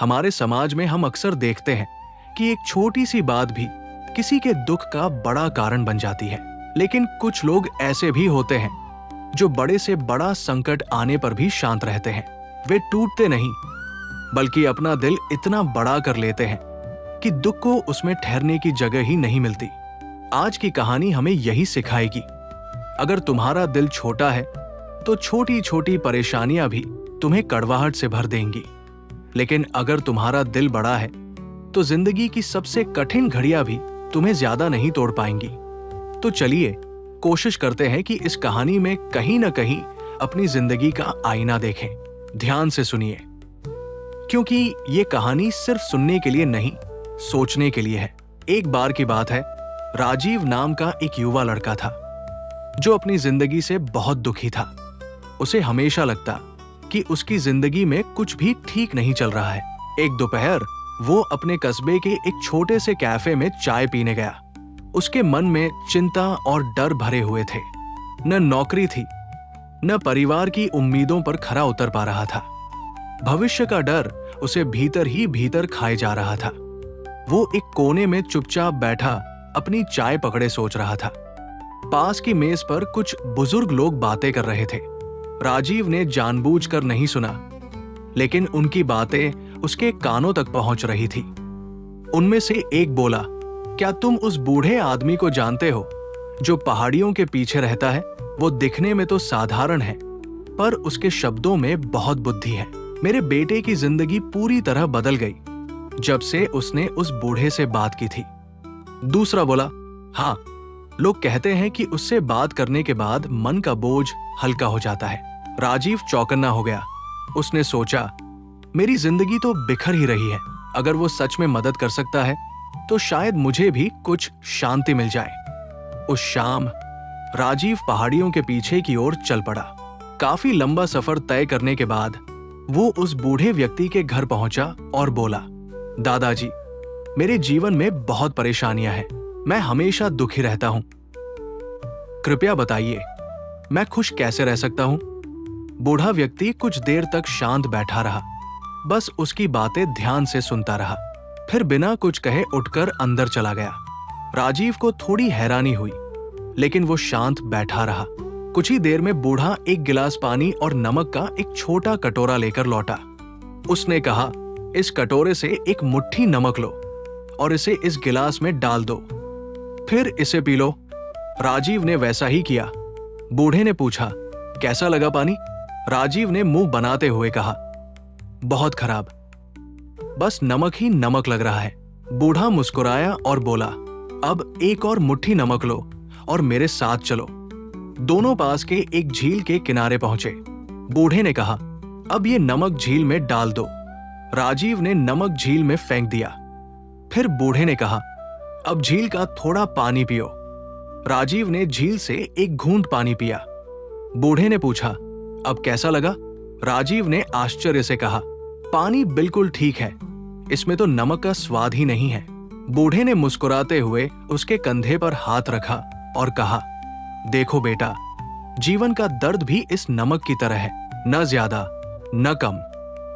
हमारे समाज में हम अक्सर देखते हैं कि एक छोटी सी बात भी किसी के दुख का बड़ा कारण बन जाती है। लेकिन कुछ लोग ऐसे भी होते हैं जो बड़े से बड़ा संकट आने पर भी शांत रहते हैं। वे टूटते नहीं, बल्कि अपना दिल इतना बड़ा कर लेते हैं कि दुख को उसमें ठहरने की जगह ही नहीं मिलती। आज की कहानी हमें यही सिखाएगी। अगर तुम्हारा दिल छोटा है तो छोटी छोटी परेशानियां भी तुम्हें कड़वाहट से भर देंगी। लेकिन अगर तुम्हारा दिल बड़ा है तो जिंदगी की सबसे कठिन घड़ियां भी तुम्हें ज्यादा नहीं तोड़ पाएंगी। तो चलिए कोशिश करते हैं कि इस कहानी में कहीं ना कहीं अपनी जिंदगी का आईना देखें। ध्यान से सुनिए, क्योंकि ये कहानी सिर्फ सुनने के लिए नहीं, सोचने के लिए है। एक बार की बात है, राजीव नाम का एक युवा लड़का था जो अपनी जिंदगी से बहुत दुखी था। उसे हमेशा लगता कि उसकी जिंदगी में कुछ भी ठीक नहीं चल रहा है। एक दोपहर वो अपने कस्बे के एक छोटे से कैफे में चाय पीने गया। उसके मन में चिंता और डर भरे हुए थे। न नौकरी थी, न परिवार की उम्मीदों पर खरा उतर पा रहा था। भविष्य का डर उसे भीतर ही भीतर खाए जा रहा था। वो एक कोने में चुपचाप बैठा अपनी चाय पकड़े सोच रहा था। पास की मेज पर कुछ बुजुर्ग लोग बातें कर रहे थे। राजीव ने जानबूझकर नहीं सुना, लेकिन उनकी बातें उसके कानों तक पहुंच रही थी। उनमें से एक बोला, क्या तुम उस बूढ़े आदमी को जानते हो जो पहाड़ियों के पीछे रहता है? वो दिखने में तो साधारण है, पर उसके शब्दों में बहुत बुद्धि है। मेरे बेटे की जिंदगी पूरी तरह बदल गई जब से उसने उस बूढ़े से बात की थी। दूसरा बोला, हाँ, लोग कहते हैं कि उससे बात करने के बाद मन का बोझ हल्का हो जाता है। राजीव चौकन्ना हो गया। उसने सोचा, मेरी जिंदगी तो बिखर ही रही है। अगर वो सच में मदद कर सकता है तो शायद मुझे भी कुछ शांति मिल जाए। उस शाम राजीव पहाड़ियों के पीछे की ओर चल पड़ा। काफी लंबा सफर तय करने के बाद वो उस बूढ़े व्यक्ति के घर पहुंचा और बोला, दादाजी, मेरे जीवन में बहुत परेशानियां हैं। मैं हमेशा दुखी रहता हूं। कृपया बताइए, मैं खुश कैसे रह सकता हूं? बूढ़ा व्यक्ति कुछ देर तक शांत बैठा रहा, बस उसकी बातें ध्यान से सुनता रहा। फिर बिना कुछ कहे उठकर अंदर चला गया। राजीव को थोड़ी हैरानी हुई, लेकिन वो शांत बैठा रहा। कुछ ही देर में बूढ़ा एक गिलास पानी और नमक का एक छोटा कटोरा लेकर लौटा। उसने कहा, इस कटोरे से एक मुट्ठी नमक लो और इसे इस गिलास में डाल दो, फिर इसे पी लो। राजीव ने वैसा ही किया। बूढ़े ने पूछा, कैसा लगा पानी? राजीव ने मुंह बनाते हुए कहा, बहुत खराब, बस नमक ही नमक लग रहा है। बूढ़ा मुस्कुराया और बोला, अब एक और मुट्ठी नमक लो और मेरे साथ चलो। दोनों पास के एक झील के किनारे पहुंचे। बूढ़े ने कहा, अब ये नमक झील में डाल दो। राजीव ने नमक झील में फेंक दिया। फिर बूढ़े ने कहा, अब झील का थोड़ा पानी पियो। राजीव ने झील से एक घूंट पानी पिया। बूढ़े ने पूछा, अब कैसा लगा? राजीव ने आश्चर्य से कहा, पानी बिल्कुल ठीक है, इसमें तो नमक का स्वाद ही नहीं है। बूढ़े ने मुस्कुराते हुए उसके कंधे पर हाथ रखा और कहा, देखो बेटा, जीवन का दर्द भी इस नमक की तरह है, न ज्यादा न कम,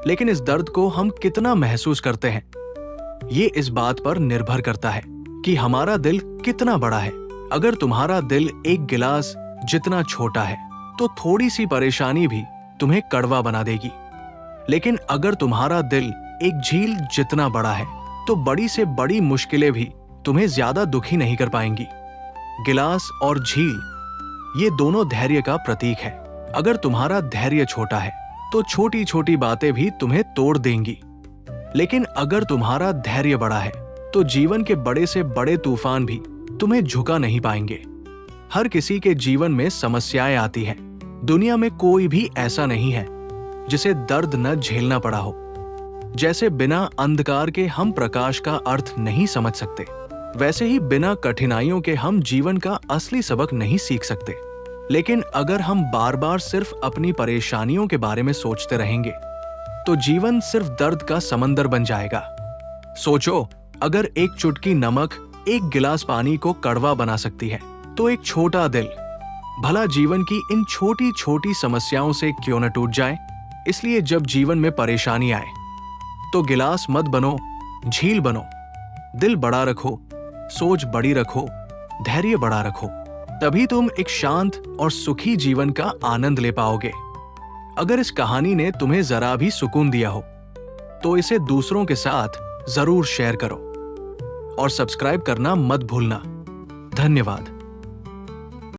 लेकिन इस दर्द को हम कितना महसूस करते हैं ये इस बात पर निर्भर करता है कि हमारा दिल कितना बड़ा है। अगर तुम्हारा दिल एक गिलास जितना छोटा है तो थोड़ी सी परेशानी भी तुम्हें कड़वा बना देगी, लेकिन अगर तुम्हारा दिल एक झील जितना बड़ा है तो बड़ी से बड़ी मुश्किलें भी तुम्हें ज्यादा दुखी नहीं कर पाएंगी। गिलास और झील, ये दोनों धैर्य का प्रतीक है। अगर तुम्हारा धैर्य छोटा है तो छोटी छोटी बातें भी तुम्हें तोड़ देंगी, लेकिन अगर तुम्हारा धैर्य बड़ा है तो जीवन के बड़े से बड़े तूफान भी तुम्हें झुका नहीं पाएंगे। हर किसी के जीवन में समस्याएं आती हैं। दुनिया में कोई भी ऐसा नहीं है जिसे दर्द न झेलना पड़ा हो। जैसे बिना अंधकार के हम प्रकाश का अर्थ नहीं समझ सकते, वैसे ही बिना कठिनाइयों के हम जीवन का असली सबक नहीं सीख सकते। लेकिन अगर हम बार बार सिर्फ अपनी परेशानियों के बारे में सोचते रहेंगे तो जीवन सिर्फ दर्द का समंदर बन जाएगा। सोचो, अगर एक चुटकी नमक एक गिलास पानी को कड़वा बना सकती है, तो एक छोटा दिल भला जीवन की इन छोटी छोटी समस्याओं से क्यों न टूट जाए। इसलिए जब जीवन में परेशानी आए तो गिलास मत बनो, झील बनो। दिल बड़ा रखो, सोच बड़ी रखो, धैर्य बड़ा रखो। तभी तुम एक शांत और सुखी जीवन का आनंद ले पाओगे। अगर इस कहानी ने तुम्हें जरा भी सुकून दिया हो तो इसे दूसरों के साथ जरूर शेयर करो और सब्सक्राइब करना मत भूलना। धन्यवाद।